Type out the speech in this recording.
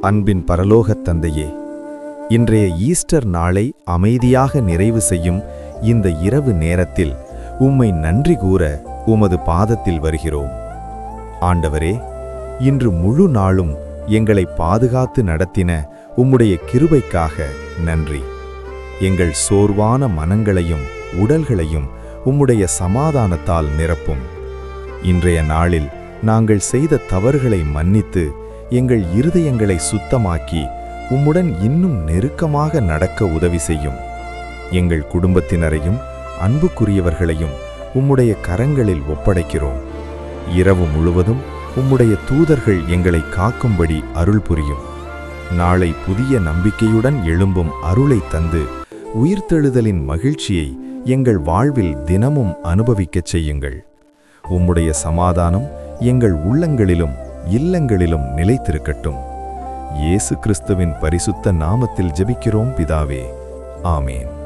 அன்பின் பரலோகத் தந்தையே, இன்றைய ஈஸ்டர் நாளை அமைதியாக நிறைவு செய்யும் இந்த இரவு நேரத்தில் உம்மை நன்றி கூற உமது பாதத்தில் வருகிறோம். ஆண்டவரே, இன்று முழு நாளும் எங்களை பாதுகாத்து நடத்தின உம்முடைய கிருபைக்காக நன்றி. எங்கள் சோர்வான மனங்களையும் உடல்களையும் உம்முடைய சமாதானத்தால் நிரப்பும். இன்றைய நாளில் நாங்கள் செய்த தவறுகளை மன்னித்து எங்கள் இருதயங்களை சுத்தமாக்கி உம்முடன் இன்னும் நெருக்கமாக நடக்க உதவி செய்யும். எங்கள் குடும்பத்தினரையும் அன்புக்குரியவர்களையும் உம்முடைய கரங்களில் ஒப்படைக்கிறோம். இரவு முழுவதும் உம்முடைய தூதர்கள் எங்களை காக்கும்படி அருள் புரியும். நாளை புதிய நம்பிக்கையுடன் எழும்பும் அருளை தந்து உயிர்த்தெழுதலின் மகிழ்ச்சியை எங்கள் வாழ்வில் தினமும் அனுபவிக்கச் செய்யுங்கள். உம்முடைய சமாதானம் எங்கள் உள்ளங்களிலும் இல்லங்களிலும் நிலைத்திருக்கட்டும். இயேசு கிறிஸ்துவின் பரிசுத்த நாமத்தில் ஜெபிக்கிறோம் பிதாவே. ஆமேன்.